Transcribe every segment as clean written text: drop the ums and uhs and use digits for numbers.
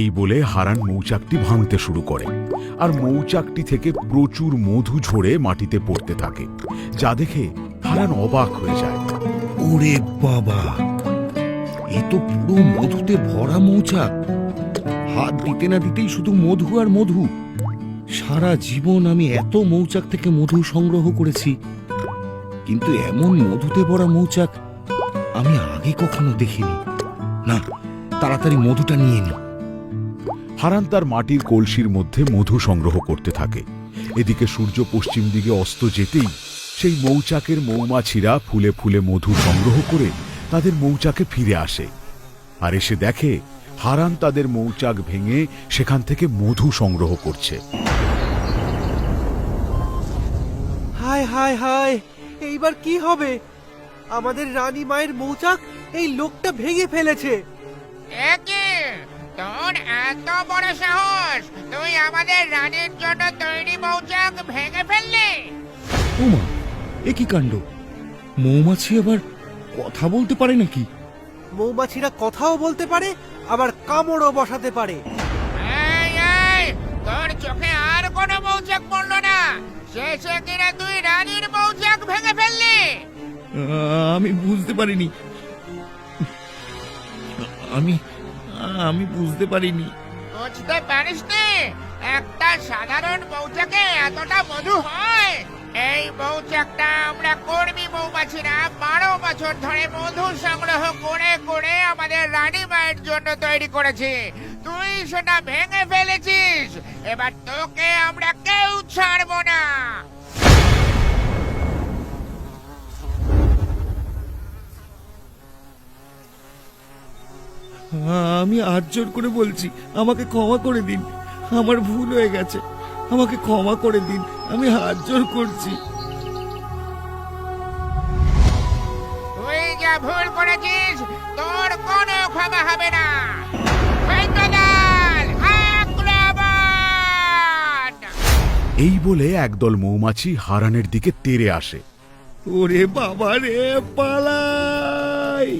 এই বলে হারান মৌচাকটি ভাঙতে শুরু করে, আর মৌচাকটি থেকে প্রচুর মধু ঝরে মাটিতে পড়তে থাকে, যা দেখে হারান অবাক হয়ে যায়। ওরে বাবা, এ তো পুরো মধুতে ভরা মৌচাক। হাত দিতে না দিতেই শুধু মধু আর মধু। সারা জীবন আমি এত মৌচাক থেকে মধু সংগ্রহ করেছি, কিন্তু এমন মধুতে ভরা মৌচাক আমি আগে কখনো দেখিনি। না, তাড়াতাড়ি মধুটা নিয়ে নি। হারান তার মাটির কলসির মধ্যে মধু সংগ্রহ করতে থাকে। এদিকে সূর্য পশ্চিম দিকে অস্ত যেতেই সেই মৌচাকের মৌমাছিরা ফুলে ফুলে মধু সংগ্রহ করে তাদের মৌচাকে ফিরে আসে, আর এসে দেখে হারান তাদের মৌচাক ভেঙে সেখান থেকে মধু সংগ্রহ করছে। হায় হায় হায়, এইবার কি হবে? আমাদের রানী মায়ের মৌচাক এই লোকটা ভেঙে ফেলেছে। একে তোর এত বড় সাহস, তুই আমাদের রানীর জন্য তৈরি মৌচাক ভেঙে ফেললি? ওমা, এ কি কাণ্ড! মৌমাছি আবার কথা বলতে পারে নাকি? মৌমাছিরা কথাও বলতে পারে, আবার কামড়ও বসাতে পারে। এই এই, তোর চোখে আর কোনো মৌচাক পড়লো না? শেষে কিনা তুই রানীর মৌচাক ভেঙে ফেললি? আমি বুঝতে পারিনি। আমি বুঝতে পারিনি। বুঝতে পারিসনি? একটা সাধারণ মৌচাকে এতটা মধু হয়? এই মৌচাকটা আমরা কর্মী মৌমাছিরা 12 বছর ধরে মধু সংগ্রহ করে করে আমাদের রানী মায়ের জন্য তৈরি করেছি। তুই সেটা ভেঙে ফেলেছিস। এবার তোকে আমরা কেউ ছাড়বো না। আমি হাত জোর করে বলছি, আমাকে ক্ষমা করে দিন। আমার ভুল হয়ে গেছে, আমাকে ক্ষমা করে দিন। আমি হাত জোর করছি। তুই যা ভুল করেছিস তোর কোনো ক্ষমা হবে না। সৈন্যদল, আক্রমণ! এই বলে একদল মৌমাছি হারানের দিকে তেড়ে আসে। ওরে বাবা রে, পালাই!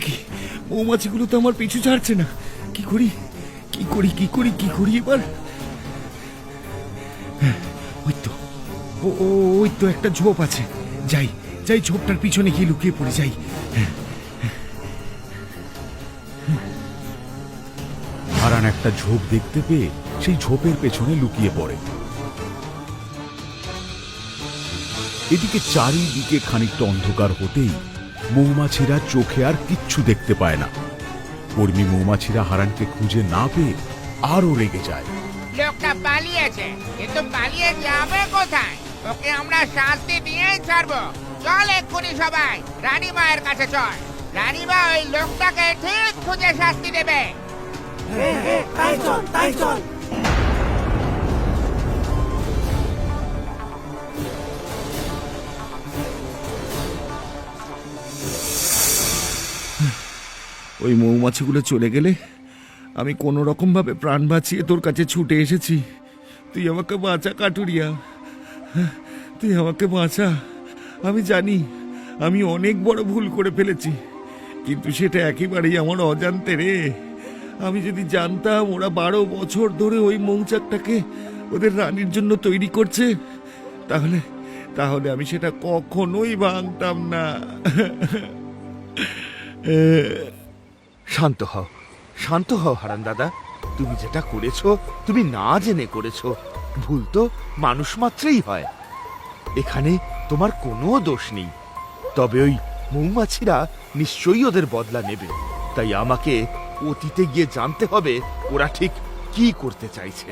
কি মৌমাছিগুলো তো আমার পিছু ছাড়ছে না। কি করি এবার? ওই তো একটা ঝোপ আছে। যাই ঝোপটার পিছনে গিয়ে লুকিয়ে পড়ে যাই। হারান একটা ঝোপ দেখতে পেয়ে সেই ঝোপের পেছনে লুকিয়ে পড়ে। এদিকে চারিদিকে খানিকটা অন্ধকার হতেই মৌমাছিরা চোখে আর কিচ্ছু দেখতে পায় না। কর্মী মৌমাছিরা হারানকে খুঁজে না পেয়ে আরো রেগে যায়। লোকটা পালিয়েছে, কিন্তু পালিয়ে যাবে কোথায়? ওকে আমরা শাস্তি দিয়েই ছাড়বো। চল এক্ষুনি সবাই রানী মায়ের কাছে চল। রানীমা ওই লোকটাকে ঠিক খুঁজে শাস্তি দেবে। তাই চল। ওই মৌমাছিগুলো চলে গেলে আমি কোনো রকম ভাবে প্রাণ বাঁচিয়ে তোর কাছে ছুটে এসেছি। তুই আমাকে বাঁচা কাটুরিয়া, তুই আমাকে বাঁচা। আমি জানি আমি অনেক বড় ভুল করে ফেলেছি, কিন্তু সেটা একেবারেই আমার অজান্তে রে। আমি যদি জানতাম ওরা 12 বছর ধরে ওই মৌচাকটাকে ওদের রানীর জন্য তৈরি করছে, তাহলে আমি সেটা কখনোই ভাঙতাম না। শান্ত হও হারান দাদা। তুমি যেটা করেছো তুমি না জেনে করেছো। ভুল তো মানুষ মাত্রই হয়, এখানে তোমার কোনো দোষ নেই। তবে ওই মৌমাছিরা নিশ্চয়ই ওদের বদলা নেবে, তাই আমাকে অতীতে গিয়ে জানতে হবে ওরা ঠিক কি করতে চাইছে।